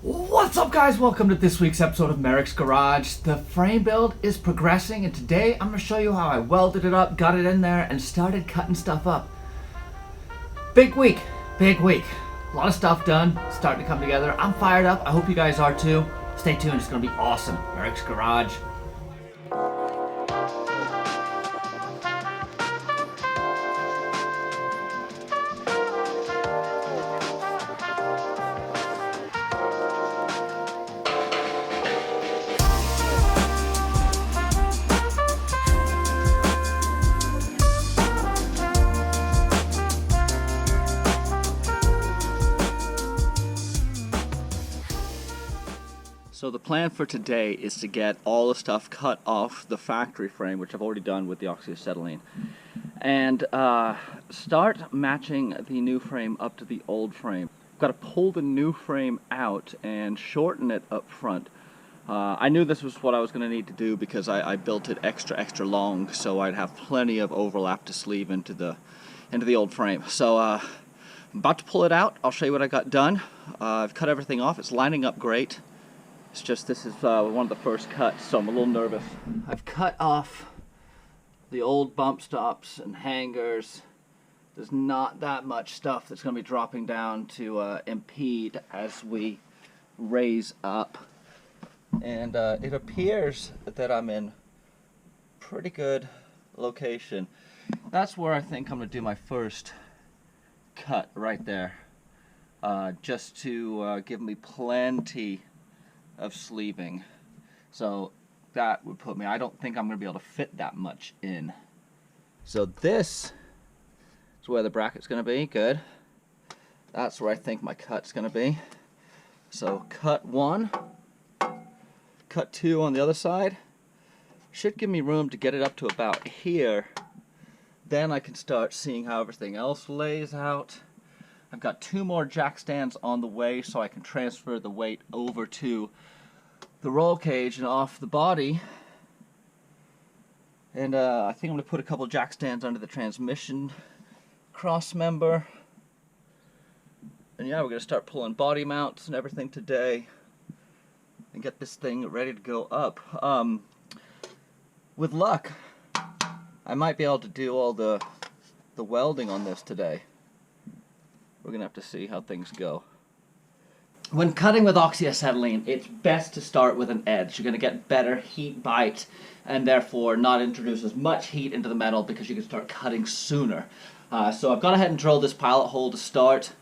What's up, guys? Welcome to this week's episode of Merricks Garage. The frame build is progressing, and today I'm going to show you how I welded it up, got it in there, and started cutting stuff up. Big week. A lot of stuff done, starting to come together. I'm fired up. I hope you guys are too. Stay tuned. It's going to be awesome. Merricks Garage. So the plan for today is to get all the stuff cut off the factory frame, which I've already done with the oxyacetylene, and start matching the new frame up to the old frame. I've got to pull the new frame out and shorten it up front. I knew this was what I was going to need to do because I built it extra long, so I'd have plenty of overlap to sleeve into the old frame. So I'm about to pull it out. I'll show you what I got done. I've cut everything off. It's lining up great. It's just this is one of the first cuts, so I'm a little nervous. I've cut off the old bump stops and hangers. There's not that much stuff that's going to be dropping down to impede as we raise up. And it appears that I'm in pretty good location. That's where I think I'm going to do my first cut right there. Just to give me plenty of sleeving. So that would put me, I don't think I'm going to be able to fit that much in. So this is where the bracket's going to be. Good. That's where I think my cut's going to be. So cut one, cut two on the other side. Should give me room to get it up to about here. Then I can start seeing how everything else lays out. I've got two more jack stands on the way so I can transfer the weight over to the roll cage and off the body. And I think I'm going to put a couple jack stands under the transmission cross member. And yeah, we're going to start pulling body mounts and everything today and get this thing ready to go up. With luck, I might be able to do all the welding on this today. We're going to have to see how things go. When cutting with oxyacetylene, it's best to start with an edge. You're going to get better heat bite and therefore not introduce as much heat into the metal because you can start cutting sooner. So I've gone ahead and drilled this pilot hole to start,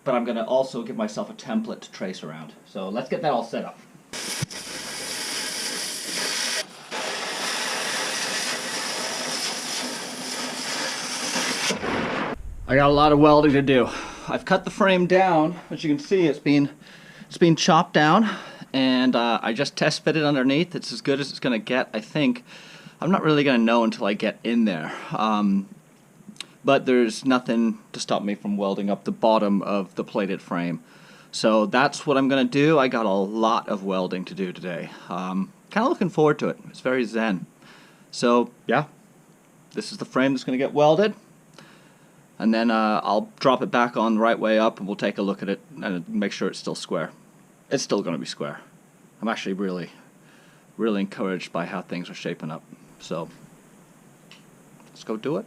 but I'm going to also give myself a template to trace around. So let's get that all set up. I got a lot of welding to do. I've cut the frame down. As you can see, it's been chopped down, and I just test fitted underneath. It's as good as it's going to get, I think. I'm not really going to know until I get in there. But there's nothing to stop me from welding up the bottom of the plated frame. So that's what I'm going to do. I got a lot of welding to do today. Kind of looking forward to it. It's very zen. So yeah, this is the frame that's going to get welded. And then I'll drop it back on the right way up and we'll take a look at it and make sure it's still square. It's still going to be square. I'm actually really encouraged by how things are shaping up. So let's go do it.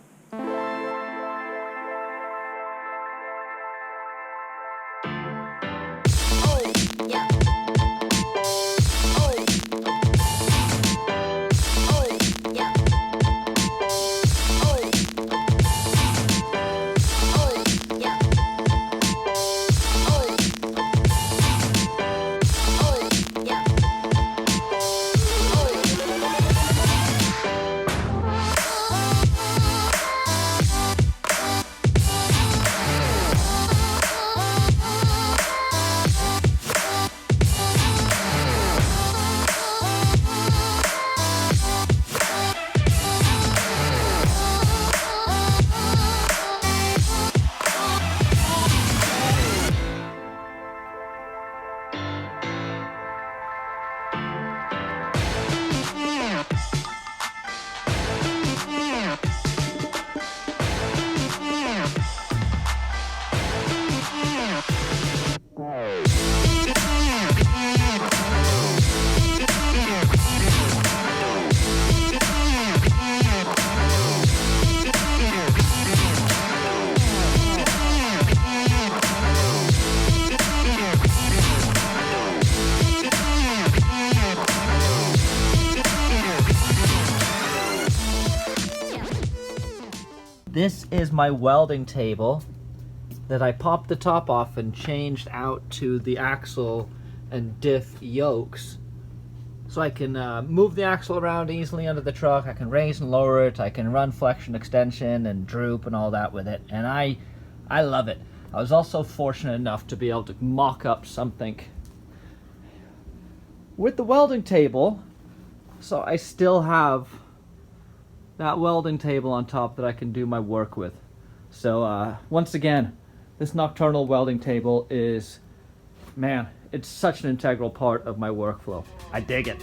This is my welding table that I popped the top off and changed out to the axle and diff yokes. So I can move the axle around easily under the truck, I can raise and lower it, I can run flexion extension and droop and all that with it, and I love it. I was also fortunate enough to be able to mock up something with the welding table, so I still have that welding table on top that I can do my work with. So once again, this nocturnal welding table is, man, it's such an integral part of my workflow. I dig it.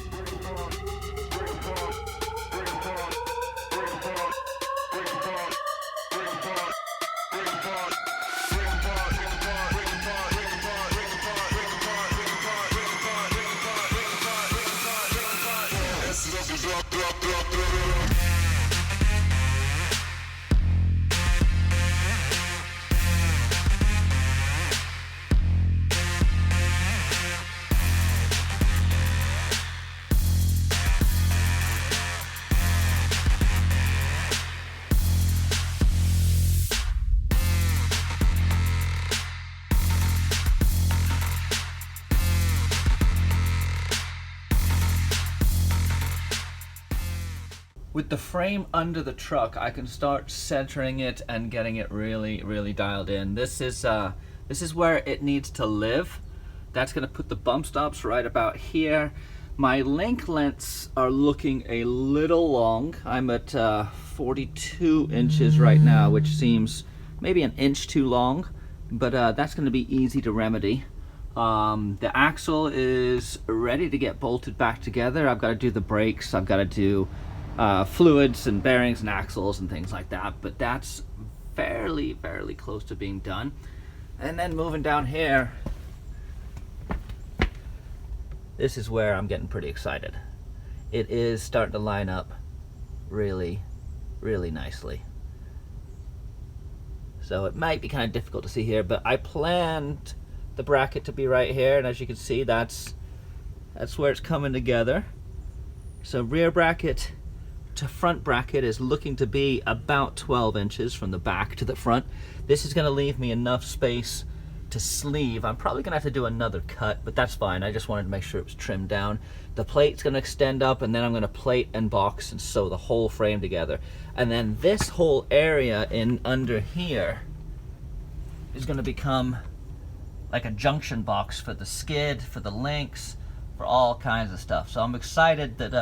With the frame under the truck, I can start centering it and getting it really, really dialed in. This is where it needs to live. That's gonna put the bump stops right about here. My link lengths are looking a little long. I'm at 42 inches right now, which seems maybe an inch too long, but that's gonna be easy to remedy. The axle is ready to get bolted back together. I've gotta do the brakes, I've gotta do fluids and bearings and axles and things like that, but that's fairly close to being done. And then moving down here, this is where I'm getting pretty excited. It is starting to line up really nicely. So it might be kind of difficult to see here, but I planned the bracket to be right here, and as you can see, that's where it's coming together. So rear bracket to front bracket is looking to be about 12 inches from the back to the front. This is going to leave me enough space to sleeve. I'm probably going to have to do another cut, but that's fine. I just wanted to make sure it was trimmed down. The plate's going to extend up, and then I'm going to plate and box and sew the whole frame together. And then this whole area in under here is going to become like a junction box for the skid, for the links, for all kinds of stuff. So I'm excited that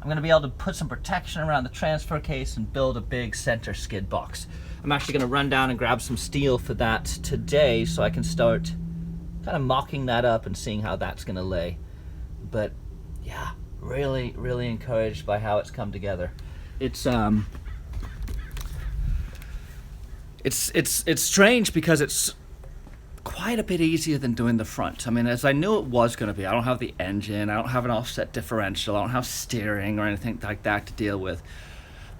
I'm going to be able to put some protection around the transfer case and build a big center skid box. I'm actually going to run down and grab some steel for that today so I can start kind of mocking that up and seeing how that's going to lay. But yeah, really encouraged by how it's come together. It's strange because it's quite a bit easier than doing the front. I mean, as I knew it was going to be. I don't have the engine, I don't have an offset differential, I don't have steering or anything like that to deal with.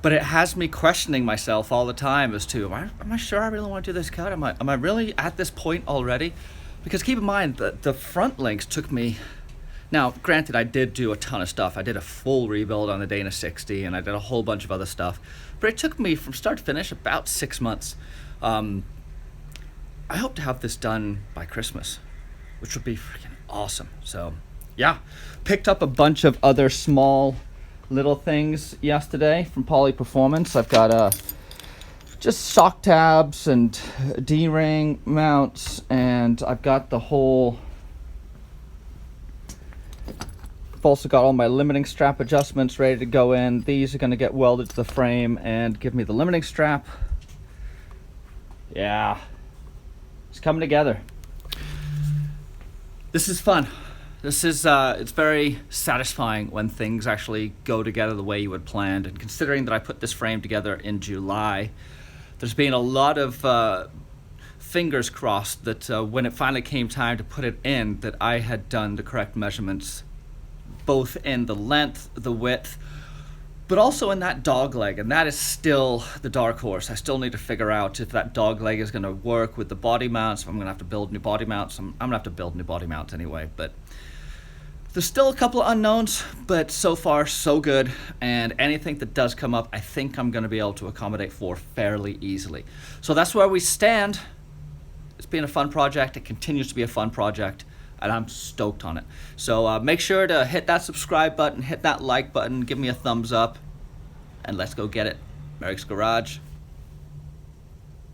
But it has me questioning myself all the time as to, am I sure I really want to do this cut? Am I really at this point already? Because keep in mind that the front links took me, now granted I did do a ton of stuff. I did a full rebuild on the Dana 60 and I did a whole bunch of other stuff. But it took me from start to finish about 6 months. I hope to have this done by Christmas, which would be freaking awesome. So yeah, picked up a bunch of other small little things yesterday from Poly Performance. I've got just shock tabs and D-ring mounts, and I've got the whole, I've also got all my limiting strap adjustments ready to go in. These are going to get welded to the frame and give me the limiting strap. Yeah, it's coming together. This is fun. This is, it's very satisfying when things actually go together the way you had planned. And considering that I put this frame together in July, there's been a lot of fingers crossed that when it finally came time to put it in, that I had done the correct measurements, both in the length, the width, but also in that dog leg. And that is still the dark horse. I still need to figure out if that dog leg is going to work with the body mounts, if I'm going to have to build new body mounts. I'm going to have to build new body mounts anyway, but There's still a couple of unknowns, but so far so good, and anything that does come up, I think I'm going to be able to accommodate for fairly easily. So that's where we stand. It's been a fun project. It continues to be a fun project, and I'm stoked on it. So make sure to hit that subscribe button, hit that like button, give me a thumbs up, and let's go get it. Merricks Garage.